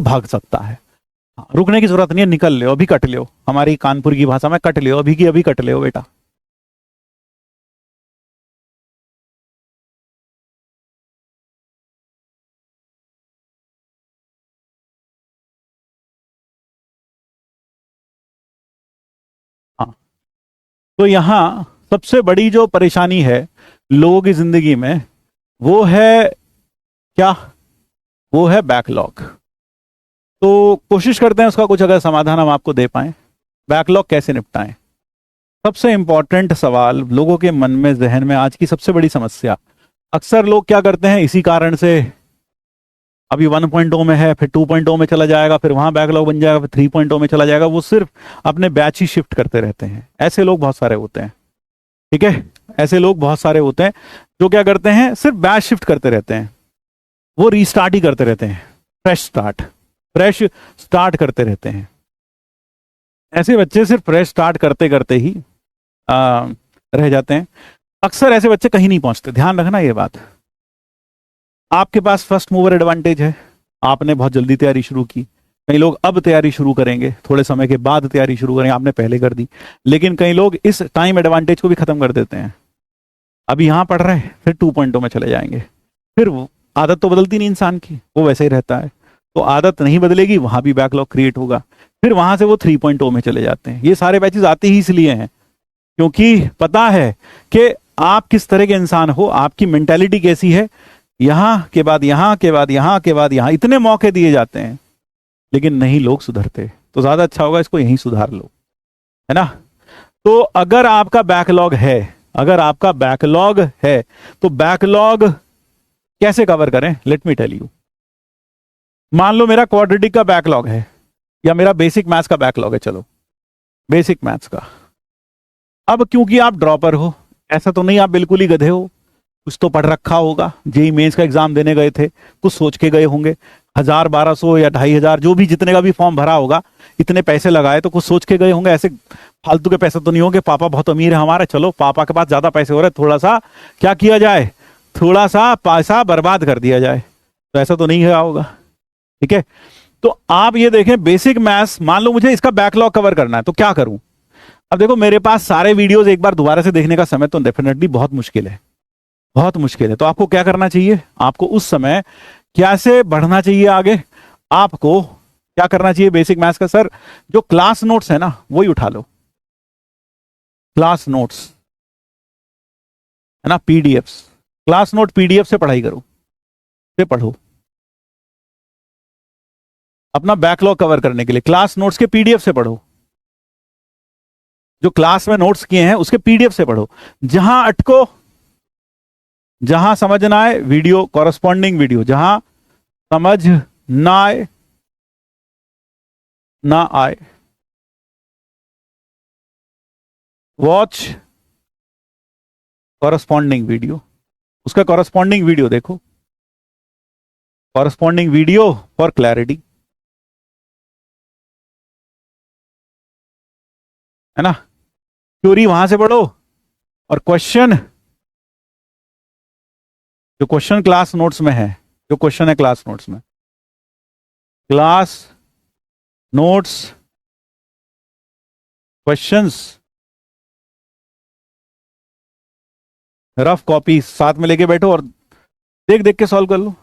भाग सकता है। रुकने की जरूरत नहीं है, निकल ले अभी, कट ले, हमारी कानपुर की भाषा में कट ले, अभी की अभी कट ले बेटा। हाँ, तो यहाँ सबसे बड़ी जो परेशानी है लोगों की जिंदगी में वो है क्या, वो है बैकलॉग। तो कोशिश करते हैं उसका कुछ अगर समाधान हम आपको दे पाएं। बैकलॉग कैसे निपटाएं? सबसे इंपॉर्टेंट सवाल लोगों के मन में, जहन में आज की सबसे बड़ी समस्या, अक्सर लोग क्या करते हैं इसी कारण से, अभी 1.0 में है, फिर 2.0 में चला जाएगा, फिर वहां बैकलॉग बन जाएगा, फिर 3.0 में चला जाएगा, वो सिर्फ अपने बैच ही शिफ्ट करते रहते हैं। ऐसे लोग बहुत सारे होते हैं, ठीक है, ऐसे लोग बहुत सारे होते हैं जो क्या करते हैं, सिर्फ बैच शिफ्ट करते रहते हैं, वो रीस्टार्ट ही करते रहते हैं, फ्रेश स्टार्ट करते रहते हैं। ऐसे बच्चे सिर्फ फ्रेश स्टार्ट करते करते ही रह जाते हैं। अक्सर ऐसे बच्चे कहीं नहीं पहुंचते, ध्यान रखना ये बात। आपके पास फर्स्ट मूवर एडवांटेज है, आपने बहुत जल्दी तैयारी शुरू की। कई लोग अब तैयारी शुरू करेंगे, थोड़े समय के बाद तैयारी शुरू करेंगे, आपने पहले कर दी। लेकिन कई लोग इस टाइम एडवांटेज को भी खत्म कर देते हैं, अभी यहां पढ़ रहे हैं, फिर 2.0 में चले जाएंगे, फिर आदत तो बदलती नहीं इंसान की, वो वैसे ही रहता है, तो आदत नहीं बदलेगी, वहां भी बैकलॉग क्रिएट होगा, फिर वहां से वो 3.0 में चले जाते हैं। ये सारे बैचेस आते ही इसलिए हैं क्योंकि पता है कि आप किस तरह के इंसान हो, आपकी मेंटेलिटी कैसी है। यहां के बाद यहां के बाद यहां के बाद यहां, इतने मौके दिए जाते हैं, लेकिन नहीं लोग सुधरते। तो ज्यादा अच्छा होगा इसको यहीं सुधार लो, है ना। तो अगर आपका बैकलॉग है, अगर आपका बैकलॉग है, तो बैकलॉग कैसे कवर करें, लेट मी टेल यू। मान लो मेरा क्वाड्रेटिक का बैकलॉग है, या मेरा बेसिक मैथ्स का बैकलॉग है, चलो बेसिक मैथ्स का। अब क्योंकि आप ड्रॉपर हो, ऐसा तो नहीं आप बिल्कुल ही गधे हो, कुछ तो पढ़ रखा होगा, जेईई मेंस का एग्जाम देने गए थे, कुछ सोच के गए होंगे, 1000 1200 या 2500 जो भी जितने का भी फॉर्म भरा होगा, इतने पैसे लगाए तो कुछ सोच के गए होंगे। ऐसे फालतू के पैसे तो नहीं होंगे, पापा बहुत अमीर है हमारे, चलो पापा के पास ज्यादा पैसे हो रहे, थोड़ा सा क्या किया जाए, थोड़ा सा पैसा बर्बाद कर दिया जाए, तो ऐसा तो नहीं हुआ होगा, ठीक है। तो आप ये देखें, बेसिक मैथ्स, मान लो मुझे इसका बैकलॉग कवर करना है, तो क्या करूं। अब देखो मेरे पास सारे वीडियोस एक बार दोबारा से देखने का समय तो डेफिनेटली बहुत मुश्किल है, बहुत मुश्किल है। तो आपको क्या करना चाहिए, आपको उस समय कैसे बढ़ना चाहिए आगे, आपको क्या करना चाहिए बेसिक मैथ्स का, सर जो क्लास नोट्स है ना वही उठा लो, क्लास नोट्स है ना, पीडीएफ्स, क्लास नोट पीडीएफ से पढ़ाई करो, से पढ़ो अपना बैकलॉग कवर करने के लिए। क्लास नोट्स के पीडीएफ से पढ़ो, जो क्लास में नोट्स किए हैं उसके पीडीएफ से पढ़ो। जहां अटको, जहां समझ ना आए, वीडियो कॉरस्पॉन्डिंग वीडियो, जहां समझ ना आए, ना आए, वॉच कॉरस्पॉन्डिंग वीडियो, उसका कॉरस्पॉन्डिंग वीडियो देखो, कॉरस्पॉन्डिंग वीडियो फॉर क्लैरिटी, है ना। थ्योरी वहां से पढ़ो, और क्वेश्चन, जो क्वेश्चन क्लास नोट्स में है, जो क्वेश्चन है क्लास नोट्स में, class notes questions, rough copy साथ में लेके बैठो और देख देख के सॉल्व कर लो।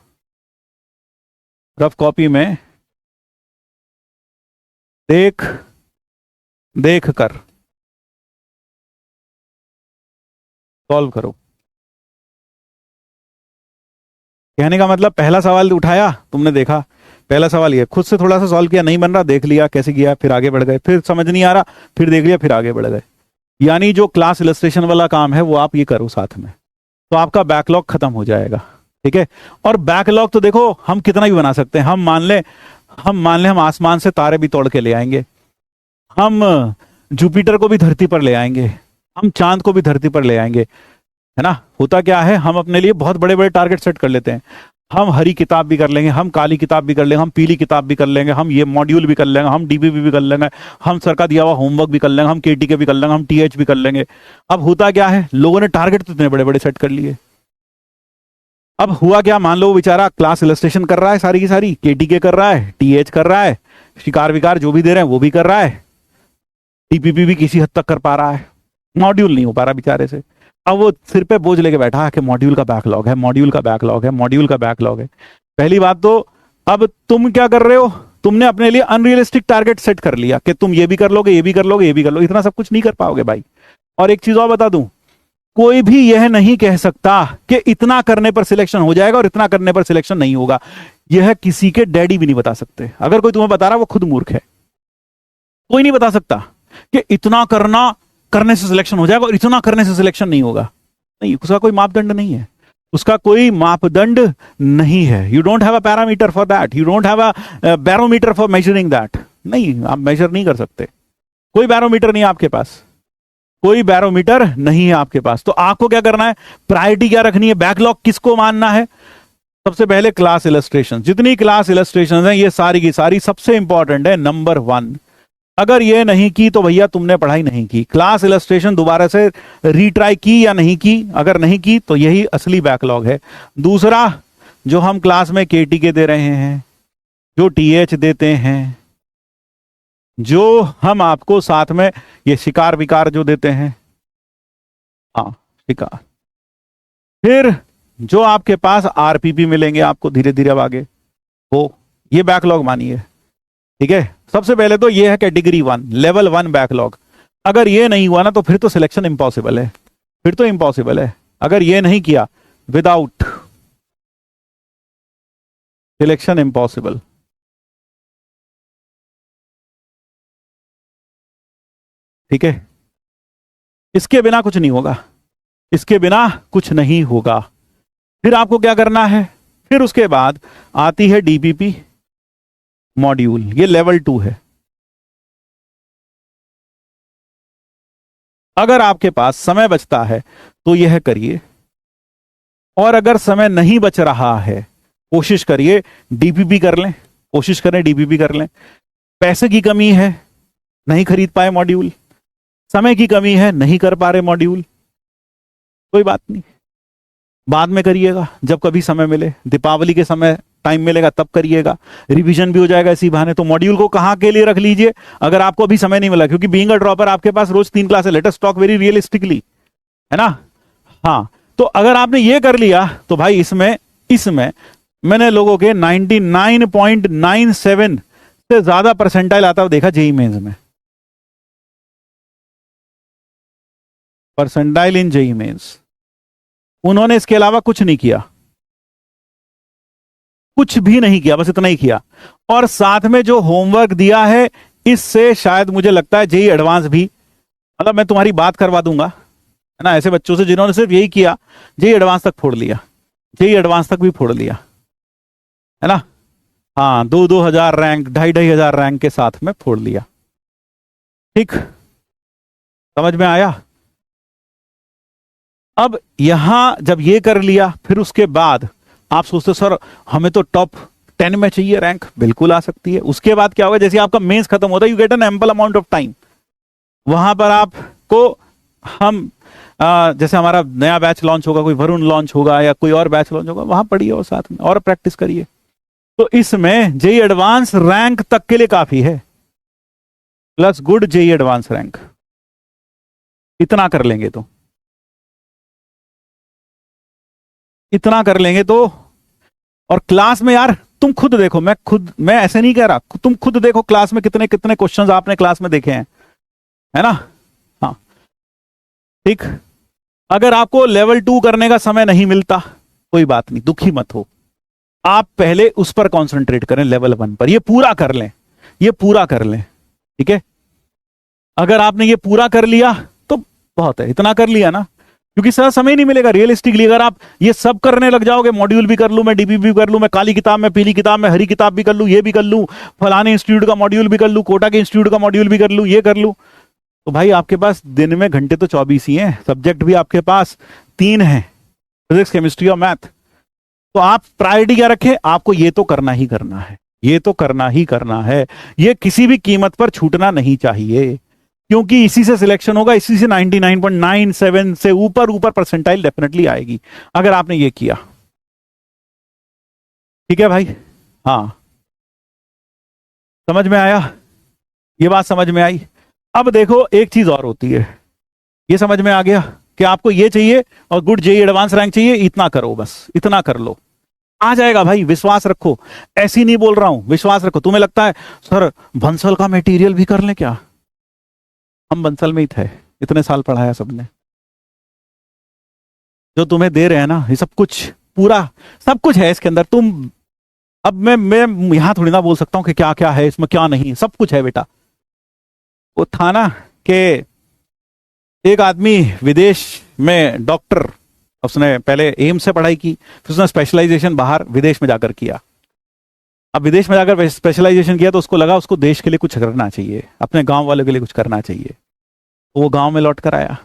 रफ कॉपी में देख देख कर सॉल्व करो। कहने का मतलब, पहला सवाल उठाया तुमने, देखा पहला सवाल ये, खुद से थोड़ा सा सॉल्व किया, नहीं बन रहा, देख लिया कैसे किया, फिर आगे बढ़ गए, फिर समझ नहीं आ रहा, फिर देख लिया, फिर आगे बढ़ गए। यानी जो क्लास इलस्ट्रेशन वाला काम है वो आप ये करो साथ में, तो आपका बैकलॉग खत्म हो जाएगा, ठीक है। और बैकलॉग तो देखो हम कितना भी बना सकते हैं, हम मान लें हम आसमान से तारे भी तोड़ के ले आएंगे, हम जुपिटर को भी धरती पर ले आएंगे, हम चांद को भी धरती पर ले आएंगे, है ना। होता क्या है, हम अपने लिए बहुत बड़े बड़े टारगेट सेट कर लेते हैं, हम हरी किताब भी कर लेंगे, हम काली किताब भी कर लेंगे, हम पीली किताब भी कर लेंगे, हम ये मॉड्यूल भी कर लेंगे, हम डीबीबी भी कर लेंगे, हम सर का दिया हुआ होमवर्क भी कर लेंगे, हम केटीके भी कर लेंगे, हम टीएच भी कर लेंगे। अब होता क्या है, लोगों ने टारगेट तो इतने बड़े बड़े सेट कर लिए, अब हुआ क्या, मान लो वो बेचारा क्लास इलस्ट्रेशन कर रहा है, सारी की सारी केटीके कर रहा है, टीएच कर रहा है, शिकार विकार जो भी दे रहे हैं वो भी कर रहा है, टीपीपी भी किसी हद तक कर पा रहा है, मॉड्यूल नहीं हो पा रहा बेचारे से। अब वो सिर पे बोझ लेके बैठा है कि मॉड्यूल का बैकलॉग है, मॉड्यूल का बैकलॉग है, मॉड्यूल का बैकलॉग है। पहली बात तो अब तुम क्या कर रहे हो, तुमने अपने लिए अनरियलिस्टिक टारगेट सेट कर लिया कि तुम ये भी कर लोगे, ये भी कर लोगे, ये भी कर लोगे। इतना सब कुछ नहीं कर पाओगे भाई। और एक चीज और बता दूं, कोई भी यह नहीं कह सकता कि इतना करने पर सिलेक्शन हो जाएगा और इतना करने पर सिलेक्शन नहीं होगा। यह किसी के डैडी भी नहीं बता सकते। अगर कोई तुम्हें बता रहा है वो खुद मूर्ख है। कोई नहीं बता सकता कि इतना करने से सिलेक्शन हो जाएगा और इतना करने से सिलेक्शन नहीं होगा। नहीं, उसका कोई मापदंड नहीं है, उसका कोई मापदंड नहीं है। You don't have a parameter for that, you don't have a barometer for measuring that. नहीं, आप मेजर नहीं कर सकते, कोई बैरोमीटर नहीं है आपके पास, कोई बैरोमीटर नहीं है आपके पास। तो आपको क्या करना है, प्रायोरिटी क्या रखनी है, बैकलॉग किसको मानना है। सबसे पहले क्लास इलस्ट्रेशन, जितनी क्लास इलस्ट्रेशन है ये सारी की सारी सबसे इंपॉर्टेंट है, नंबर 1। अगर ये नहीं की तो भैया तुमने पढ़ाई नहीं की। क्लास इलस्ट्रेशन दोबारा से रीट्राई की या नहीं की, अगर नहीं की तो यही असली बैकलॉग है। दूसरा, जो हम क्लास में केटीके दे रहे हैं, जो टीएच देते हैं, जो हम आपको साथ में ये शिकार विकार जो देते हैं, हाँ शिकार, फिर जो आपके पास आरपीपी मिलेंगे आपको धीरे धीरे अब आगे, वो ये बैकलॉग मानिए। ठीक है, सबसे पहले तो ये है कैटेगरी 1, लेवल 1 बैकलॉग। अगर ये नहीं हुआ ना तो फिर तो सिलेक्शन इंपॉसिबल है, फिर तो इंपॉसिबल है। अगर ये नहीं किया, विदाउट सिलेक्शन इंपॉसिबल। ठीक है, इसके बिना कुछ नहीं होगा, इसके बिना कुछ नहीं होगा। फिर आपको क्या करना है, फिर उसके बाद आती है डीपीपी मॉड्यूल, ये लेवल 2 है। अगर आपके पास समय बचता है तो यह करिए, और अगर समय नहीं बच रहा है कोशिश करिए डीपीपी कर लें, कोशिश करें डीपीपी कर लें। पैसे की कमी है, नहीं खरीद पाए मॉड्यूल, समय की कमी है, नहीं कर पा रहे मॉड्यूल, कोई बात नहीं, बाद में करिएगा जब कभी समय मिले। दीपावली के समय टाइम मिलेगा तब करिएगा, रिवीजन भी हो जाएगा इसी बहाने। तो मॉड्यूल को कहां के लिए रख लीजिए, अगर आपको अभी समय नहीं मिला, क्योंकि बीइंग अ ड्रॉपर आपके पास रोज 3 क्लास है। Let us talk very realistically, है ना। हाँ, तो अगर आपने ये कर लिया तो भाई इसमें मैंने लोगों के 99.97 से ज्यादा परसेंटाइल आता हुआ देखा जेईई मेंस में, परसेंटाइल इन जेईई मेंस। उन्होंने इसके अलावा कुछ नहीं किया, कुछ भी नहीं किया, बस इतना ही किया। और साथ में जो होमवर्क दिया है, इससे शायद मुझे लगता है जेईई एडवांस भी, मतलब मैं तुम्हारी बात करवा दूंगा, है ना, ऐसे बच्चों से जिन्होंने सिर्फ यही किया, जेईई एडवांस तक फोड़ लिया, जेईई एडवांस तक भी फोड़ लिया, है ना। हाँ, 2-2 हजार रैंक, 2,500 रैंक के साथ में फोड़ लिया। ठीक, समझ में आया। अब यहां जब ये कर लिया, फिर उसके बाद आप सोचते सर हमें तो टॉप 10 में चाहिए रैंक, बिल्कुल आ सकती है। उसके बाद क्या होगा, जैसे आपका मेंस खत्म होता है, you get an ample amount of time. वहां पर आपको हम जैसे हमारा नया बैच लॉन्च होगा, कोई वरुण लॉन्च होगा या कोई और बैच लॉन्च होगा, वहां पढ़िए और साथ में और प्रैक्टिस करिए। तो इसमें जेईई एडवांस रैंक तक के लिए काफी है, plus good JEE advance rank, इतना कर लेंगे तो, इतना कर लेंगे तो। और क्लास में यार तुम खुद देखो, मैं ऐसे नहीं कह रहा, तुम खुद देखो क्लास में कितने कितने क्वेश्चंस आपने क्लास में देखे हैं, है ना। हाँ ठीक, अगर आपको लेवल 2 करने का समय नहीं मिलता कोई बात नहीं, दुखी मत हो, आप पहले उस पर कंसंट्रेट करें, लेवल 1 पर, ये पूरा कर लें, ये पूरा कर लें। ठीक है, अगर आपने ये पूरा कर लिया तो बहुत है, इतना कर लिया ना, क्योंकि सर समय नहीं मिलेगा रियलिस्टिकली। अगर आप ये सब करने लग जाओगे, मॉड्यूल भी कर लूं मैं, डीपीपी भी कर लूं मैं, काली किताब में, पीली किताब में, हरी किताब भी कर लूं, ये भी कर लूं, फलाने इंस्टीट्यूट का मॉड्यूल भी कर लूं, कोटा के इंस्टीट्यूट का मॉड्यूल भी कर लूं, ये कर लूं, तो भाई आपके पास दिन में घंटे तो 24 ही हैं, सब्जेक्ट भी आपके पास 3 हैं, फिजिक्स, केमिस्ट्री और मैथ। तो आप प्रायोरिटी क्या रखें, आपको ये तो करना ही करना है, ये तो करना ही करना है, ये किसी भी कीमत पर छूटना नहीं चाहिए, क्योंकि इसी से सिलेक्शन होगा, इसी से 99.97 से ऊपर परसेंटाइल डेफिनेटली आएगी अगर आपने ये किया। ठीक है भाई। हाँ, समझ में आया, ये बात समझ में आई। अब देखो एक चीज और होती है, ये समझ में आ गया कि आपको ये चाहिए और गुड जेई एडवांस रैंक चाहिए, इतना करो, बस इतना कर लो, आ जाएगा भाई, विश्वास रखो। ऐसी नहीं बोल रहा हूं, विश्वास रखो। तुम्हें लगता है सर बंसल का मटेरियल भी कर लें क्या? हम बंसल में ही थे, इतने साल पढ़ाया सबने। जो तुम्हें दे रहे हैं ना ये सब कुछ, पूरा सब कुछ है इसके अंदर। तुम अब मैं यहां थोड़ी ना बोल सकता हूं कि क्या क्या है इसमें, क्या नहीं, सब कुछ है बेटा। वो था ना कि एक आदमी विदेश में डॉक्टर, उसने पहले एम्स से पढ़ाई की, फिर उसने स्पेशलाइजेशन बाहर विदेश में जाकर किया। अब विदेश में जाकर स्पेशलाइजेशन किया तो उसको लगा उसको देश के लिए कुछ करना चाहिए, अपने गांव वालों के लिए कुछ करना चाहिए। तो वो गांव में लौट कर आया,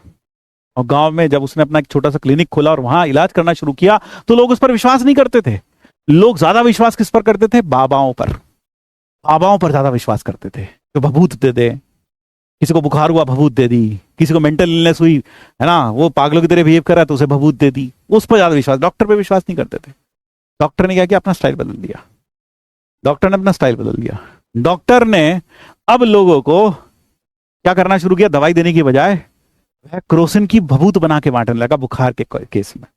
और गांव में जब उसने अपना एक छोटा सा क्लिनिक खोला और वहां इलाज करना शुरू किया, तो लोग उस पर विश्वास नहीं करते थे। लोग ज्यादा विश्वास किस पर करते थे? बाबाओं पर। बाबाओं पर ज्यादा विश्वास करते थे, तो भभूत दे दे, किसी को बुखार हुआ भभूत दे दी, किसी को मेंटल इलनेस हुई है ना, वो पागलों की तरह बिहेव कर रहा है तो उसे भभूत दे दी, उस पर ज्यादा विश्वास। डॉक्टर पे विश्वास नहीं करते थे। डॉक्टर ने क्या किया? अपना स्टाइल बदल दिया। डॉक्टर ने अपना स्टाइल बदल दिया। डॉक्टर ने अब लोगों को क्या करना शुरू किया? दवाई देने की बजाय वह क्रोसिन की भभूत बना के बांटने लगा बुखार के केस में।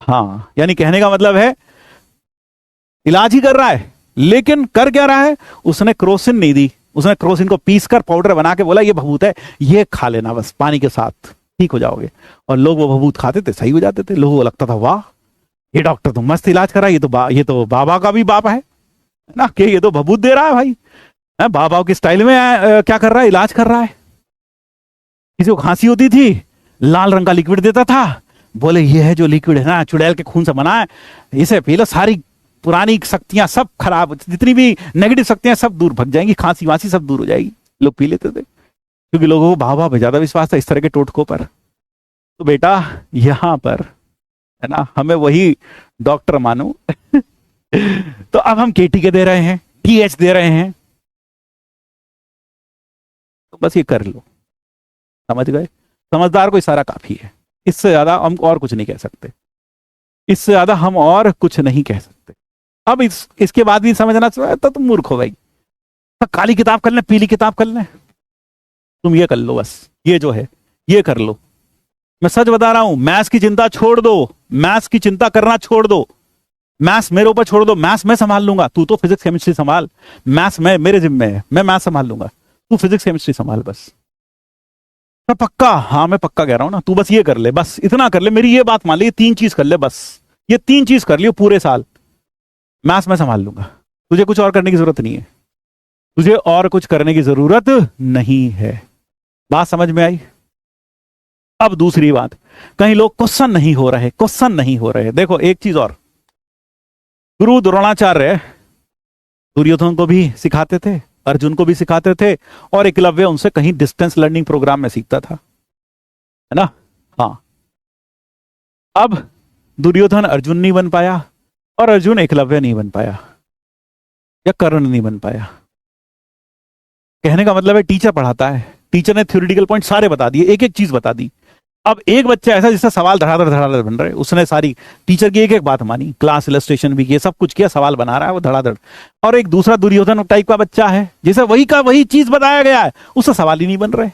हाँ, यानी कहने का मतलब है इलाज ही कर रहा है, लेकिन कर क्या रहा है? उसने क्रोसिन नहीं दी, उसने क्रोसिन को पीस कर पाउडर बना के बोला ये भभूत है, ये खा लेना बस पानी के साथ, ठीक हो जाओगे। और लोग वो भभूत खाते थे, सही हो जाते थे। लोगों को लगता था वाह ये डॉक्टर तो मस्त इलाज कर रहा है, ये तो बाबा का भी बाप है ना, कि ये तो भभूत दे रहा है भाई, बाबाओं की स्टाइल में क्या कर रहा है? इलाज कर रहा है। किसी को खांसी होती थी, लाल रंग का लिक्विड देता था, बोले ये है जो लिक्विड है ना चुड़ैल के खून से बना है, इसे पी लो, सारी पुरानी शक्तियां सब खराब, जितनी भी नेगेटिव शक्तियां सब दूर भग जाएंगी, खांसी वांसी सब दूर हो जाएगी। लोग पी लेते थे क्योंकि लोगों को बाबा पे ज्यादा विश्वास था, इस तरह के टोटकों पर। तो बेटा यहां पर है ना, हमें वही डॉक्टर मानो तो अब हम केटी के दे रहे हैं, टीएच दे रहे हैं, तो बस ये कर लो, समझ गए? समझदार को इशारा काफी है, इससे ज्यादा हम और कुछ नहीं कह सकते, इससे ज्यादा हम और कुछ नहीं कह सकते। अब इसके बाद भी समझना चाहिए तो तुम मूर्ख हो भाई। तो काली किताब कर ले, पीली किताब कर ले, तुम ये कर लो, बस ये जो है ये कर लो। मैं सच बता रहा हूं, मैथ्स की चिंता छोड़ दो, मैथ्स की चिंता करना छोड़ दो, मैथ्स मेरे ऊपर छोड़ दो, मैथ्स मैं संभाल लूंगा। तू तो फिजिक्स केमिस्ट्री संभाल, मैथ्स मैं मेरे जिम्मे है, मैं मैथ्स संभाल लूंगा, तू फिजिक्स केमिस्ट्री संभाल बस। मैं पक्का, हाँ मैं पक्का कह रहा हूं ना, तू बस ये कर ले, बस इतना कर ले, मेरी ये बात मान ले, ये 3 चीज कर ले बस, ये 3 चीज कर लियो पूरे साल, मैथ्स मैं संभाल लूंगा। तुझे कुछ और करने की जरूरत नहीं है, तुझे और कुछ करने की जरूरत नहीं है। बात समझ में आई? अब दूसरी बात, कहीं लोग क्वेश्चन नहीं हो रहे, क्वेश्चन नहीं हो रहे। देखो एक चीज और, गुरु द्रोणाचार्य दुर्योधन को भी सिखाते थे, अर्जुन को भी सिखाते थे, और एकलव्य उनसे कहीं डिस्टेंस लर्निंग प्रोग्राम में सीखता था, है ना? हाँ, अब दुर्योधन अर्जुन नहीं बन पाया और अर्जुन एकलव्य नहीं बन पाया, या कर्ण नहीं बन पाया। कहने का मतलब है टीचर पढ़ाता है, टीचर ने थ्योरेटिकल पॉइंट सारे बता दिए, एक एक चीज बता दी। अब एक बच्चा ऐसा जिससे सवाल धड़ाधड़ धड़ाधड़ बन रहे, उसने सारी टीचर की एक एक बात मानी, क्लास इलस्ट्रेशन भी किए, सब कुछ किया, सवाल बना रहा है वो धड़ाधड़। और एक दूसरा दुर्योधन टाइप का बच्चा है जिसे वही का वही चीज बताया गया है, उससे सवाल ही नहीं बन रहे।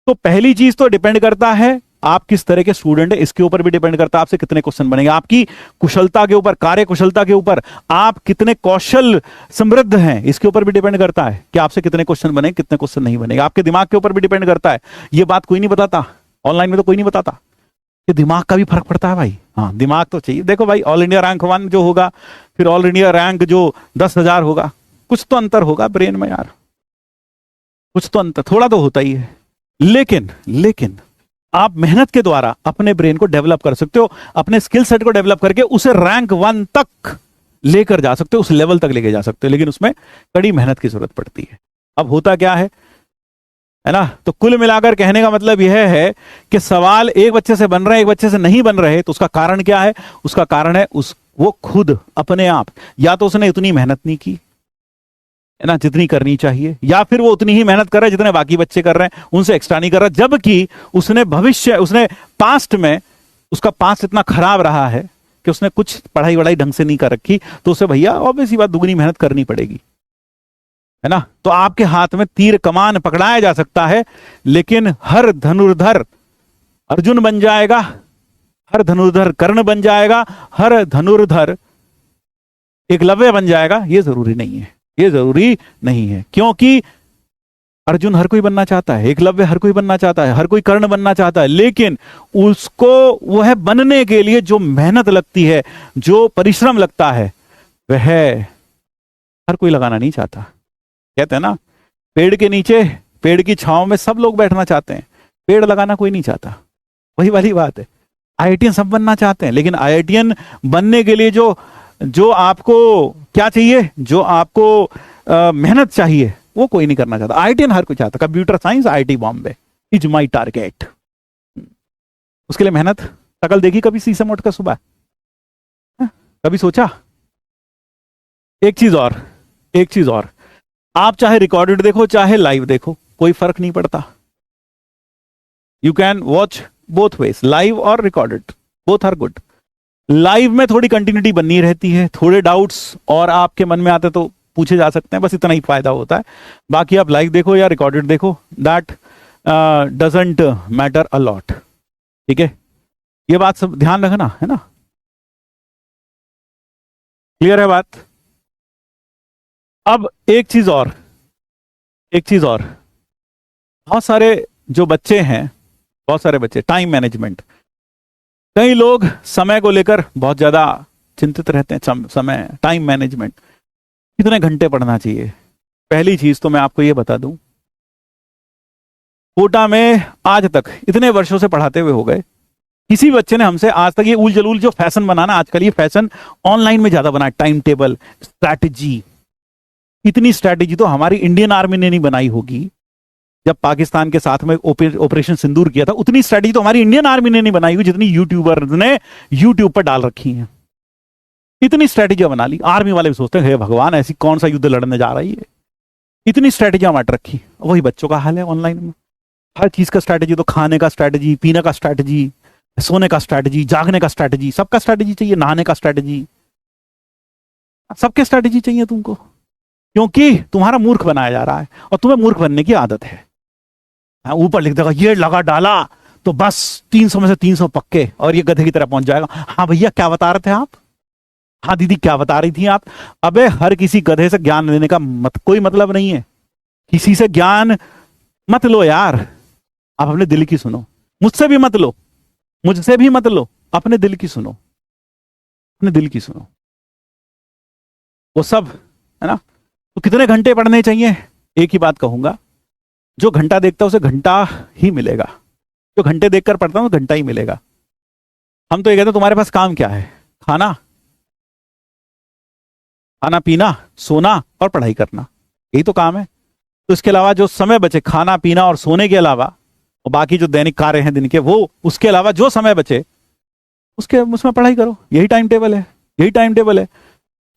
तो पहली चीज तो डिपेंड करता है आप किस तरह के स्टूडेंट है, इसके ऊपर भी डिपेंड करता है आपसे कितने क्वेश्चन बनेंगे, आपकी कुशलता के ऊपर, कार्य कुशलता के ऊपर, आप कितने कौशल समृद्ध हैं इसके ऊपर भी डिपेंड करता है कि आपसे कितने क्वेश्चन बने, कितने क्वेश्चन नहीं बनेंगे। आपके दिमाग के ऊपर भी डिपेंड करता है। ये बात कोई नहीं बताता, ऑनलाइन में तो कोई नहीं बताता कि दिमाग का भी फर्क पड़ता है भाई। हाँ, दिमाग तो चाहिए। देखो भाई, ऑल इंडिया रैंक 1 जो होगा, फिर ऑल इंडिया रैंक जो 10,000 होगा, कुछ तो अंतर होगा ब्रेन में यार, कुछ तो अंतर थोड़ा तो होता ही है। लेकिन आप मेहनत के द्वारा अपने ब्रेन को डेवलप कर सकते हो, अपने स्किल सेट को डेवलप करके उसे रैंक 1 तक लेकर जा सकते हो, उस लेवल तक लेके जा सकते हो, लेकिन उसमें कड़ी मेहनत की जरूरत पड़ती है। अब होता क्या है ना? तो कुल मिलाकर कहने का मतलब यह है कि सवाल एक बच्चे से बन रहे हैं, एक बच्चे से नहीं बन रहे, तो उसका कारण क्या है? उसका कारण है वो खुद अपने आप, या तो उसने इतनी मेहनत नहीं की है ना जितनी करनी चाहिए, या फिर वो उतनी ही मेहनत कर रहा है जितने बाकी बच्चे कर रहे हैं, उनसे एक्स्ट्रा नहीं कर रहा, जबकि उसने पास्ट में उसका पास्ट इतना खराब रहा है कि उसने कुछ पढ़ाई वढ़ाई ढंग से नहीं कर रखी, तो उसे भैया ऑब्वियसली बात दुगनी मेहनत करनी पड़ेगी, है ना। तो आपके हाथ में तीर कमान पकड़ाया जा सकता है, लेकिन हर धनुर्धर अर्जुन बन जाएगा, हर धनुर्धर कर्ण बन जाएगा, हर धनुर्धर एकलव्य बन जाएगा, ये जरूरी नहीं है। ये जरूरी नहीं है, क्योंकि अर्जुन हर कोई बनना चाहता है, एकलव्य हर कोई बनना चाहता है, हर कोई कर्ण बनना चाहता है, लेकिन उसको वह बनने के लिए जो मेहनत लगती है, जो परिश्रम लगता है, वह हर कोई लगाना नहीं चाहता। कहते हैं ना, पेड़ के नीचे, पेड़ की छांव में सब लोग बैठना चाहते हैं, पेड़ लगाना कोई नहीं चाहता। वही वाली बात है, आईआईटीएन सब बनना चाहते हैं, लेकिन आईआईटीएन बनने के लिए जो आपको क्या चाहिए, जो आपको मेहनत चाहिए, वो कोई नहीं करना चाहता। आईआईटीएन हर कोई चाहता, computer science IIT Bombay is my target. उसके लिए मेहनत शकल देखी कभी शीशम उठ कर सुबह? कभी सोचा? एक चीज और, आप चाहे रिकॉर्डेड देखो चाहे लाइव देखो, कोई फर्क नहीं पड़ता। You can watch both ways, live और recorded, both are good. Live में थोड़ी कंटिन्यूटी बनी रहती है, थोड़े डाउट्स और आपके मन में आते तो पूछे जा सकते हैं, बस इतना ही फायदा होता है। बाकी आप लाइव देखो या रिकॉर्डेड देखो, that doesn't matter a lot. ठीक है, ये बात सब ध्यान रखना, है ना। क्लियर है बात? अब एक चीज और, बहुत सारे जो बच्चे हैं, बहुत सारे बच्चे टाइम मैनेजमेंट, कई लोग समय को लेकर बहुत ज्यादा चिंतित रहते हैं। समय, टाइम मैनेजमेंट, कितने घंटे पढ़ना चाहिए? पहली चीज तो मैं आपको ये बता दूं, कोटा में आज तक इतने वर्षों से पढ़ाते हुए हो गए, किसी बच्चे ने हमसे आज तक ये उल जलूल जो फैशन बनाना आजकल, ये फैशन ऑनलाइन में ज्यादा बना, टाइम टेबल, स्ट्रैटेजी, इतनी स्ट्रैटेजी तो हमारी इंडियन आर्मी ने नहीं बनाई होगी। जब पाकिस्तान के साथ में ऑपरेशन सिंदूर किया था, उतनी स्ट्रैटेजी तो हमारी इंडियन आर्मी ने नहीं बनाई हुई जितनी यूट्यूबर ने यूट्यूब पर डाल रखी है। इतनी स्ट्रैटेजियां बना ली, आर्मी वाले भी सोचते हैं हे भगवान ऐसी कौन सा युद्ध लड़ने जा रही है, इतनी स्ट्रैटेजियां बांट रखी। वही बच्चों का हाल है ऑनलाइन में, हर चीज का स्ट्रैटेजी, तो खाने का स्ट्रैटेजी, पीने का स्ट्रैटेजी, सोने का स्ट्रैटेजी, जागने का स्ट्रैटेजी, सबका स्ट्रैटेजी चाहिए, नहाने का स्ट्रैटेजी, सबके स्ट्रैटेजी चाहिए तुमको, क्योंकि तुम्हारा मूर्ख बनाया जा रहा है और तुम्हें मूर्ख बनने की आदत है। ऊपर लिख देगा ये लगा डाला तो बस 300 में से 300 पक्के और ये गधे की तरह पहुंच जाएगा। हाँ भैया क्या बता रहे थे आप? हाँ दीदी क्या बता रही थी आप? अबे हर किसी गधे से ज्ञान लेने का कोई मतलब नहीं है, किसी से ज्ञान मत लो यार, आप अपने दिल की सुनो, मुझसे भी मत लो, मुझसे भी मत लो, अपने दिल की सुनो, अपने दिल की सुनो, वो सब है ना। तो कितने घंटे पढ़ने चाहिए? एक ही बात कहूंगा, जो घंटा देखता है उसे घंटा ही मिलेगा, जो घंटे देखकर पढ़ता है घंटा ही मिलेगा। हम तो ये कहते हैं तुम्हारे पास काम क्या है? खाना पीना, सोना और पढ़ाई करना, यही तो काम है। तो इसके अलावा जो समय बचे खाना पीना और सोने के अलावा, और बाकी जो दैनिक कार्य हैं दिन के, वो उसके अलावा जो समय बचे उसमें पढ़ाई करो, यही टाइम टेबल है, यही टाइम टेबल है।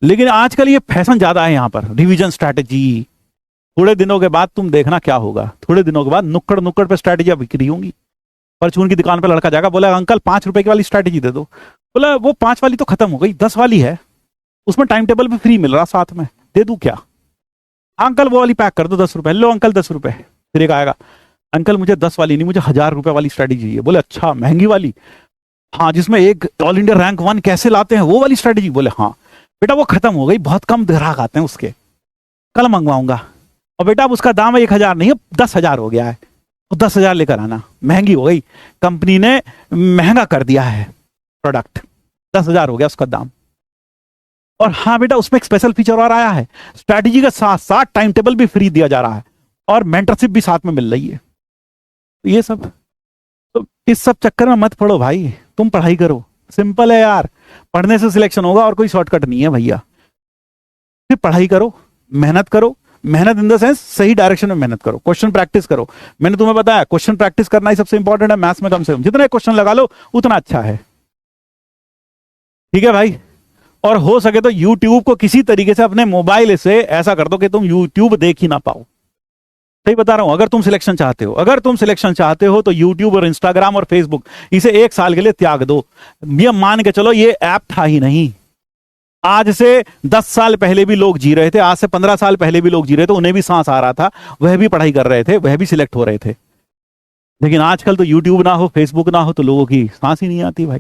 लेकिन आजकल ये फैशन ज्यादा है यहाँ पर, रिवीजन स्ट्रैटेजी। थोड़े दिनों के बाद तुम देखना क्या होगा, थोड़े दिनों के बाद नुक्कड़ नुक्कड़ पे स्ट्रैटेजियां बिक्री होंगी। परचून की दुकान पे लड़का जाएगा, बोला अंकल 5 रुपए की वाली स्ट्रैटेजी दे दो। बोला वो 5 वाली तो खत्म हो गई, 10 वाली है, उसमें टाइम टेबल भी फ्री मिल रहा साथ में, दे दूं क्या? अंकल वो वाली पैक कर दो 10 रुपए। लो अंकल 10 रुपए। फिर एक आएगा, अंकल मुझे 10 वाली नहीं, मुझे 1000 रुपए वाली स्ट्रैटेजी चाहिए। बोले अच्छा महंगी वाली? हाँ, जिसमें एक ऑल इंडिया रैंक 1 कैसे लाते हैं वो वाली स्ट्रैटेजी? बोले हाँ। बेटा वो खत्म हो गई, बहुत कम ग्राहक आते हैं उसके, कल मंगवाऊंगा। और बेटा अब उसका दाम 1000 नहीं है, 10,000 हो गया है, तो 10,000 लेकर आना। महंगी हो गई, कंपनी ने महंगा कर दिया है प्रोडक्ट, 10,000 हो गया उसका दाम। और हाँ बेटा उसमें एक स्पेशल फीचर और आया है, स्ट्रैटेजी के साथ साथ टाइम टेबल भी फ्री दिया जा रहा है और मेंटरशिप भी साथ में मिल रही है। तो ये सब, तो इस सब चक्कर में मत पड़ो भाई, तुम पढ़ाई करो, सिंपल है यार, पढ़ने से सिलेक्शन होगा और कोई शॉर्टकट नहीं है भैया। फिर पढ़ाई करो, मेहनत करो, मेहनत इन द सेंस सही डायरेक्शन में मेहनत करो, क्वेश्चन प्रैक्टिस करो। मैंने तुम्हें बताया क्वेश्चन प्रैक्टिस करना ही सबसे इंपॉर्टेंट है मैथ्स में, कम से कम जितने क्वेश्चन लगा लो उतना अच्छा है। ठीक है भाई। और हो सके तो YouTube को किसी तरीके से अपने मोबाइल से ऐसा कर दो कि तुम YouTube देख ही ना पाओ, सही बता रहा हूं। अगर तुम सिलेक्शन चाहते हो, अगर तुम सिलेक्शन चाहते हो तो यूट्यूब और इंस्टाग्राम और फेसबुक इसे 1 साल के लिए त्याग दो। ये मान के चलो ये ऐप था ही नहीं। आज से 10 साल पहले भी लोग जी रहे थे, आज से 15 साल पहले भी लोग जी रहे थे, उन्हें भी सांस आ रहा था, वह भी पढ़ाई कर रहे थे, वह भी सिलेक्ट हो रहे थे। लेकिन आजकल तो यूट्यूब ना हो, फेसबुक ना हो तो लोगों की सांस ही नहीं आती भाई।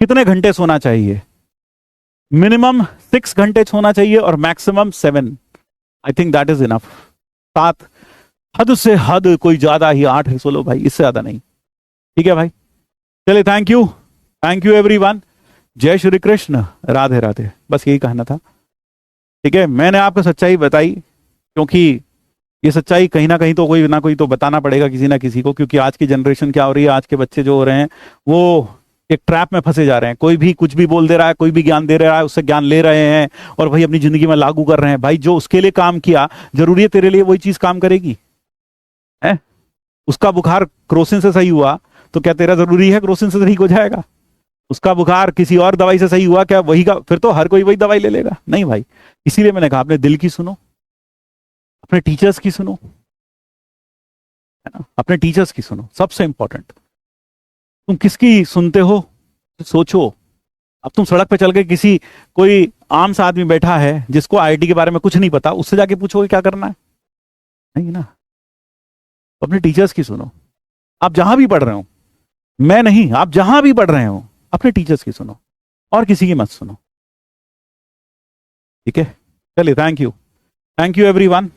कितने घंटे सोना चाहिए? मिनिमम 6 घंटे सोना चाहिए और maximum 7। I think that is enough. 7, हद से हद, कोई ज्यादा ही 8 सो लो भाई, इससे ज्यादा नहीं। ठीक है भाई, चलिए, थैंक यू एवरीवन। जय श्री कृष्ण, राधे राधे, बस यही कहना था। ठीक है, मैंने आपको सच्चाई बताई, क्योंकि ये सच्चाई कहीं ना कोई तो बताना पड़ेगा किसी ना किसी को, क्योंकि आज की जनरेशन क्या हो रही है, आज के बच्चे जो हो रहे हैं वो एक ट्रैप में फंसे जा रहे हैं। कोई भी कुछ भी बोल दे रहा है, कोई भी ज्ञान दे रहा है, उससे ज्ञान ले रहे हैं और भाई अपनी जिंदगी में लागू कर रहे हैं। भाई जो उसके लिए काम किया, जरूरी है तेरे लिए वही चीज काम करेगी? है, उसका बुखार क्रोसिन से सही हुआ तो क्या तेरा जरूरी है क्रोसिन से ठीक हो जाएगा? उसका बुखार किसी और दवाई से सही हुआ, क्या वही का फिर तो हर कोई वही दवाई ले लेगा? नहीं भाई। इसीलिए मैंने कहा अपने दिल की सुनो, अपने टीचर्स की सुनो, है ना, अपने टीचर्स की सुनो, सबसे इंपॉर्टेंट। तुम किसकी सुनते हो सोचो। अब तुम सड़क पे चल के किसी, कोई आम सा आदमी बैठा है जिसको आईआईटी के बारे में कुछ नहीं पता, उससे जाके पूछोगे क्या करना है? नहीं ना। अपने टीचर्स की सुनो। आप जहां भी पढ़ रहे हो, मैं नहीं, आप जहां भी पढ़ रहे हो अपने टीचर्स की सुनो और किसी की मत सुनो। ठीक है, चलिए, थैंक यू एवरीवन।